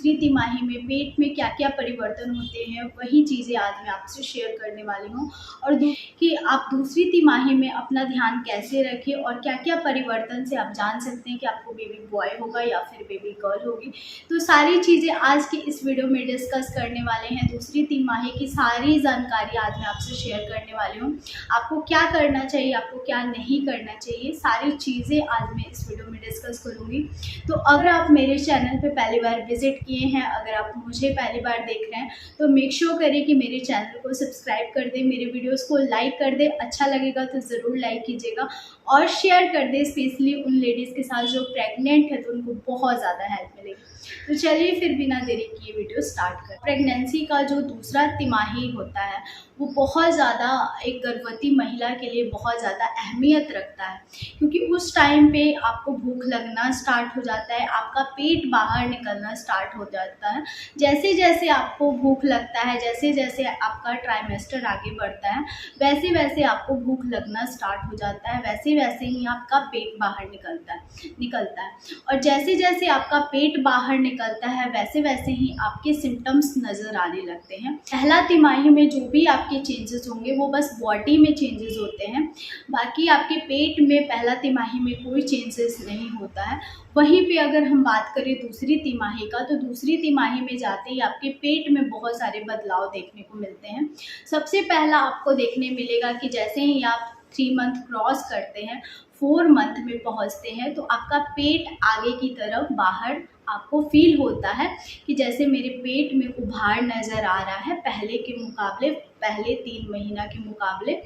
दूसरी तिमाही में पेट में क्या क्या परिवर्तन होते हैं, वही चीज़ें आज मैं आपसे शेयर करने वाली हूँ। और कि आप दूसरी तिमाही में अपना ध्यान कैसे रखें और क्या क्या परिवर्तन से आप जान सकते हैं कि आपको बेबी बॉय होगा या फिर बेबी गर्ल होगी। तो सारी चीज़ें आज की इस वीडियो में डिस्कस करने वाले हैं। दूसरी तिमाही की सारी जानकारी आज मैं आपसे शेयर करने वाली हूँ। आपको क्या करना चाहिए, आपको क्या नहीं करना चाहिए, सारी चीज़ें आज मैं इस वीडियो में डिस्कस करूँगी। तो अगर आप मेरे चैनल पे पहली बार विजिट किए हैं, अगर आप मुझे पहली बार देख रहे हैं, तो मेक श्योर करें कि मेरे चैनल को सब्सक्राइब कर दें, मेरे वीडियोस को लाइक कर दें। अच्छा लगेगा तो ज़रूर लाइक कीजिएगा और शेयर कर दें, स्पेशली उन लेडीज़ के साथ जो प्रेग्नेंट है, तो उनको बहुत ज़्यादा हेल्प मिलेगी। तो चलिए फिर बिना देरी किए वीडियो स्टार्ट करें। प्रेगनेंसी का जो दूसरा तिमाही होता है वो बहुत ज़्यादा एक गर्भवती महिला के लिए बहुत ज़्यादा अहमियत रखता है, क्योंकि उस टाइम पे आपको भूख लगना स्टार्ट हो जाता है, आपका पेट बाहर निकलना स्टार्ट हो जाता है। जैसे जैसे आपको भूख लगता है, जैसे जैसे आपका ट्राइमेस्टर आगे बढ़ता है, वैसे वैसे आपको भूख लगना स्टार्ट हो जाता है, वैसे वैसे ही आपका पेट बाहर निकलता है। और जैसे जैसे आपका पेट बाहर निकलता है, वैसे वैसे ही आपके सिम्टम्स नज़र आने लगते हैं। पहला तिमाही में जो भी आपके चेंजेस होंगे वो बस बॉडी में चेंजेस होते हैं, बाकी आपके पेट में पहला तिमाही में कोई चेंजेस नहीं होता है। वहीं पे अगर हम बात करें दूसरी तिमाही का, तो दूसरी तिमाही में जाते ही आपके पेट में बहुत सारे बदलाव देखने को मिलते हैं। सबसे पहला आपको देखने मिलेगा कि जैसे ही आप 3 मंथ क्रॉस करते हैं, 4 मंथ में पहुंचते हैं, तो आपका पेट आगे की तरफ बाहर आपको फील होता है कि जैसे मेरे पेट में उभार नज़र आ रहा है पहले के मुकाबले, पहले 3 महीना के मुकाबले।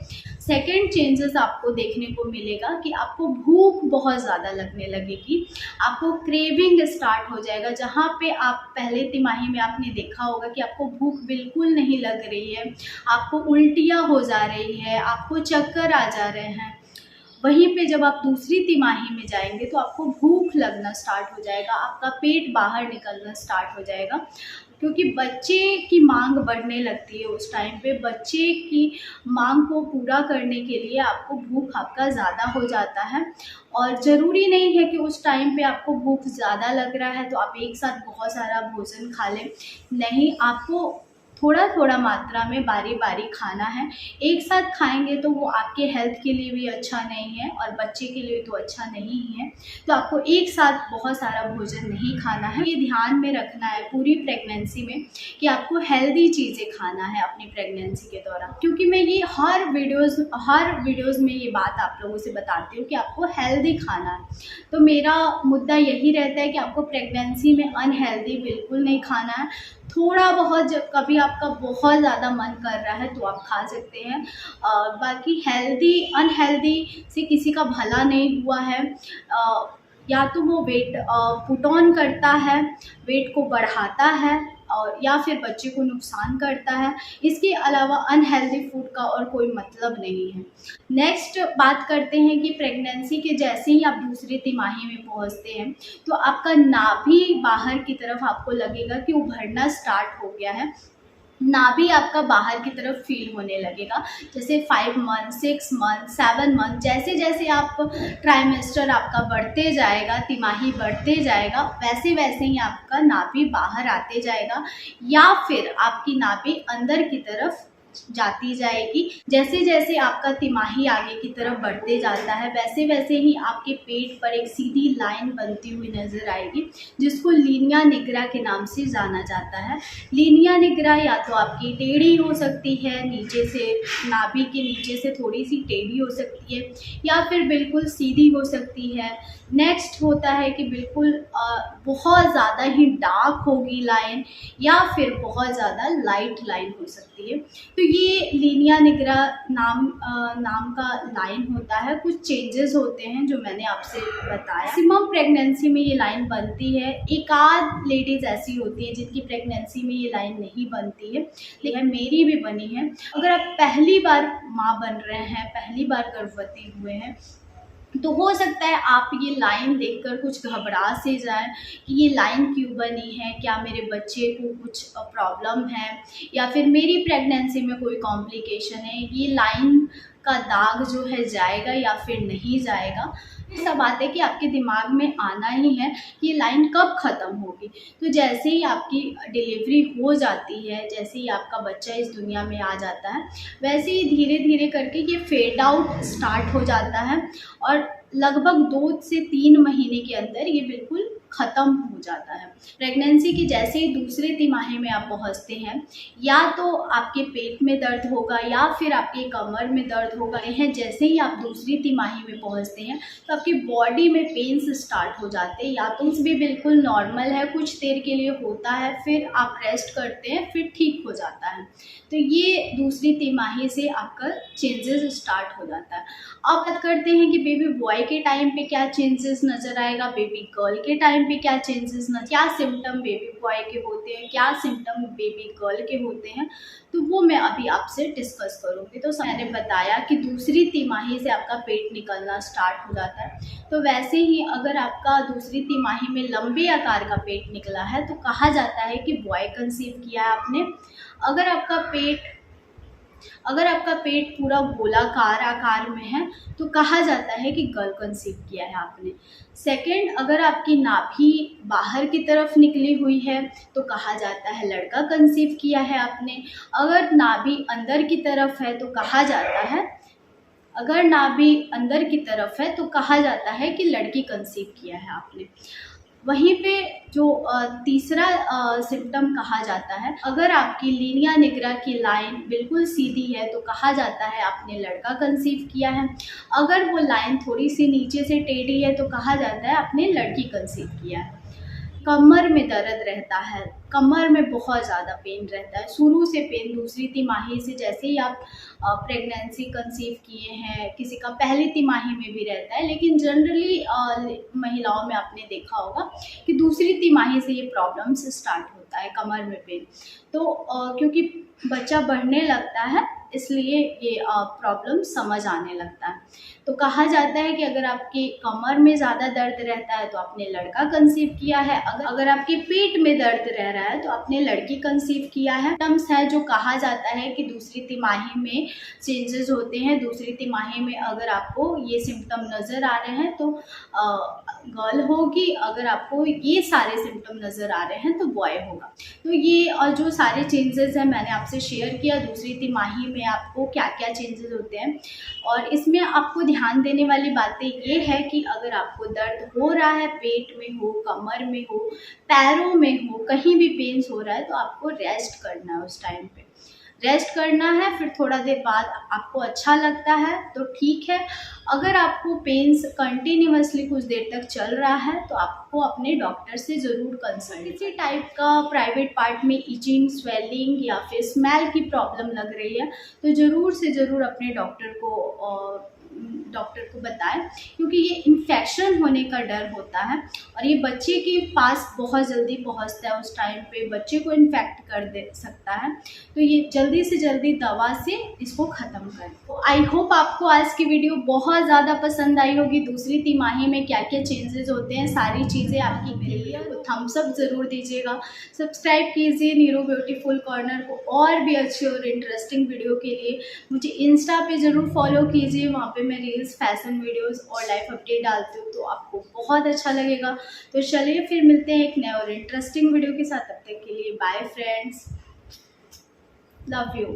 सेकेंड चेंजेस आपको देखने को मिलेगा कि आपको भूख बहुत ज़्यादा लगने लगेगी, आपको क्रेविंग स्टार्ट हो जाएगा। जहाँ पे आप पहले तिमाही में आपने देखा होगा कि आपको भूख बिल्कुल नहीं लग रही है, आपको उल्टियाँ हो जा रही है, आपको चक्कर आ जा रहे हैं, वहीं पे जब आप दूसरी तिमाही में जाएंगे तो आपको भूख लगना स्टार्ट हो जाएगा, आपका पेट बाहर निकलना स्टार्ट हो जाएगा, क्योंकि बच्चे की मांग बढ़ने लगती है। उस टाइम पे बच्चे की मांग को पूरा करने के लिए आपको भूख आपका ज़्यादा हो जाता है। और ज़रूरी नहीं है कि उस टाइम पे आपको भूख ज़्यादा लग रहा है तो आप एक साथ बहुत सारा भोजन खा लें, नहीं, आपको थोड़ा थोड़ा मात्रा में बारी बारी खाना है। एक साथ खाएंगे तो वो आपके हेल्थ के लिए भी अच्छा नहीं है और बच्चे के लिए तो अच्छा नहीं ही है। तो आपको एक साथ बहुत सारा भोजन नहीं खाना है। ये ध्यान में रखना है पूरी प्रेगनेंसी में कि आपको हेल्दी चीज़ें खाना है अपनी प्रेगनेंसी के दौरान, क्योंकि मैं ये हर वीडियोज़ में ये बात आप लोगों से बताती हूँ कि आपको हेल्दी खाना है। तो मेरा मुद्दा यही रहता है कि आपको प्रेगनेंसी में अनहेल्दी बिल्कुल नहीं खाना है। थोड़ा बहुत जब कभी आपका बहुत ज़्यादा मन कर रहा है तो आप खा सकते हैं, बाकी हेल्दी अनहेल्दी से किसी का भला नहीं हुआ है। या तो वो वेट पुट ऑन करता है, वेट को बढ़ाता है, और या फिर बच्चे को नुकसान करता है। इसके अलावा अनहेल्दी फूड का और कोई मतलब नहीं है। नेक्स्ट बात करते हैं कि प्रेगनेंसी के जैसे ही आप दूसरी तिमाही में पहुंचते हैं तो आपका नाभि बाहर की तरफ आपको लगेगा कि उभरना स्टार्ट हो गया है, नाभि आपका बाहर की तरफ फील होने लगेगा। जैसे 5 मंथ, 6 मंथ, 7 मंथ, जैसे जैसे आप ट्राइमेस्टर आपका बढ़ते जाएगा, तिमाही बढ़ते जाएगा, वैसे वैसे ही आपका नाभि बाहर आते जाएगा, या फिर आपकी नाभि अंदर की तरफ जाती जाएगी। जैसे जैसे आपका तिमाही आगे की तरफ बढ़ते जाता है, वैसे वैसे ही आपके पेट पर एक सीधी लाइन बनती हुई नजर आएगी, जिसको लीनिया निग्रा के नाम से जाना जाता है। लीनिया निग्रा या तो आपकी टेढ़ी हो सकती है, नीचे से नाभि के नीचे से थोड़ी सी टेढ़ी हो सकती है, या फिर बिल्कुल सीधी हो सकती है। नेक्स्ट होता है कि बिल्कुल बहुत ज़्यादा ही डार्क होगी लाइन, या फिर बहुत ज़्यादा लाइट लाइन हो सकती है। तो ये लीनिया निग्रा नाम का लाइन होता है। कुछ चेंजेस होते हैं जो मैंने आपसे बताया। मैक्सिमम प्रेगनेंसी में ये लाइन बनती है, एक आध लेडीज़ ऐसी होती है जिनकी प्रेगनेंसी में ये लाइन नहीं बनती है, लेकिन मेरी भी बनी है। अगर आप पहली बार माँ बन रहे हैं, पहली बार गर्भवती हुए हैं, तो हो सकता है आप ये लाइन देखकर कुछ घबरा से जाएं कि ये लाइन क्यों बनी है, क्या मेरे बच्चे को कुछ प्रॉब्लम है, या फिर मेरी प्रेगनेंसी में कोई कॉम्प्लिकेशन है, ये लाइन का दाग जो है जाएगा या फिर नहीं जाएगा। सब बात है कि आपके दिमाग में आना ही है कि ये लाइन कब ख़त्म होगी। तो जैसे ही आपकी डिलीवरी हो जाती है, जैसे ही आपका बच्चा इस दुनिया में आ जाता है, वैसे ही धीरे धीरे करके ये फेड आउट स्टार्ट हो जाता है और लगभग 2 से 3 महीने के अंदर ये बिल्कुल ख़त्म हो जाता है। प्रेगनेंसी की जैसे ही दूसरे तिमाही में आप पहुंचते हैं, या तो आपके पेट में दर्द होगा या फिर आपके कमर में दर्द होगा। जैसे ही आप दूसरी तिमाही में पहुंचते हैं तो आपकी बॉडी में पेन्स स्टार्ट हो जाते हैं, या तो भी बिल्कुल नॉर्मल है, कुछ देर के लिए होता है, फिर आप रेस्ट करते हैं, फिर ठीक हो जाता है। तो ये दूसरी तिमाही से आपका चेंजेस स्टार्ट हो जाता है। अब बात करते हैं कि बेबी बॉय के टाइम पे क्या चेंजेस नज़र आएगा, बेबी गर्ल के टाइम पे क्या चेंजेस क्या सिम्टम बेबी बॉय के होते हैं, क्या सिम्टम बेबी गर्ल के होते हैं, तो वो मैं अभी आपसे डिस्कस करूँगी। तो मैंने बताया कि दूसरी तिमाही से आपका पेट निकलना स्टार्ट हो जाता है। तो वैसे ही अगर आपका दूसरी तिमाही में लंबे आकार का पेट निकला है तो कहा जाता है कि बॉय कंसीव किया है आपने। अगर आपका पेट पूरा गोलाकार आकार में है तो कहा जाता है कि गर्ल कंसीव किया है आपने। सेकंड, अगर आपकी नाभि बाहर की तरफ निकली हुई है तो कहा जाता है लड़का कंसीव किया है आपने। अगर नाभि अंदर की तरफ है तो कहा जाता है कि लड़की कंसीव किया है आपने। वहीं पे जो तीसरा सिम्टम कहा जाता है, अगर आपकी लीनिया निग्रा की लाइन बिल्कुल सीधी है तो कहा जाता है आपने लड़का कंसीव किया है। अगर वो लाइन थोड़ी सी नीचे से टेढ़ी है तो कहा जाता है आपने लड़की कंसीव किया है। कमर में दर्द रहता है, कमर में बहुत ज़्यादा पेन रहता है, शुरू से पेन दूसरी तिमाही से, जैसे ही आप प्रेगनेंसी कंसीव किए हैं, किसी का पहली तिमाही में भी रहता है, लेकिन जनरली महिलाओं में आपने देखा होगा कि दूसरी तिमाही से ये प्रॉब्लम्स स्टार्ट होता है, कमर में पेन। तो क्योंकि बच्चा बढ़ने लगता है इसलिए ये प्रॉब्लम समझ आने लगता है। तो कहा जाता है कि अगर आपकी कमर में ज़्यादा दर्द रहता है तो आपने लड़का कंसीव किया है, अगर आपके पेट में दर्द रह रहा है तो आपने लड़की कंसीव किया है। टर्म्स है जो कहा जाता है कि दूसरी तिमाही में चेंजेस होते हैं। दूसरी तिमाही में अगर आपको ये सिम्टम नज़र आ रहे हैं तो गर्ल होगी, अगर आपको ये सारे सिम्टम नज़र आ रहे हैं तो बॉय होगा। तो ये और जो सारे चेंजेस हैं मैंने आपसे शेयर किया। दूसरी तिमाही में आपको क्या क्या चेंजेस होते हैं, और इसमें आपको ध्यान देने वाली बातें ये है कि अगर आपको दर्द हो रहा है, पेट में हो, कमर में हो, पैरों में हो, कहीं भी पेन्स हो रहा है तो आपको रेस्ट करना है। उस टाइम पे रेस्ट करना है, फिर थोड़ा देर बाद आपको अच्छा लगता है तो ठीक है। अगर आपको पेन्स कंटिन्यूअसली कुछ देर तक चल रहा है तो आपको अपने डॉक्टर से ज़रूर कंसल्ट। किसी टाइप का प्राइवेट पार्ट में इचिंग, स्वेलिंग या फिर स्मेल की प्रॉब्लम लग रही है तो ज़रूर से ज़रूर अपने डॉक्टर को बताएं, क्योंकि ये इन्फेक्शन होने का डर होता है और ये बच्चे के पास बहुत जल्दी पहुंचता है। उस टाइम पे बच्चे को इन्फेक्ट कर दे सकता है, तो ये जल्दी से जल्दी दवा से इसको ख़त्म करें। तो आई होप आपको आज की वीडियो बहुत ज़्यादा पसंद आई होगी। दूसरी तिमाही में क्या क्या चेंजेस होते हैं, सारी चीज़ें आपकी क्लियर, तो थम्स अप ज़रूर दीजिएगा। सब्सक्राइब कीजिए नीरू ब्यूटीफुल कॉर्नर को और भी अच्छे और इंटरेस्टिंग वीडियो के लिए। मुझे इंस्टा पे ज़रूर फॉलो कीजिए, वहाँ पे मैं रील्स, फैशन वीडियोस और लाइफ अपडेट डालती हूँ, तो आपको बहुत अच्छा लगेगा। तो चलिए फिर मिलते हैं एक नए और इंटरेस्टिंग वीडियो के साथ। तब तक के लिए बाय फ्रेंड्स, लव यू।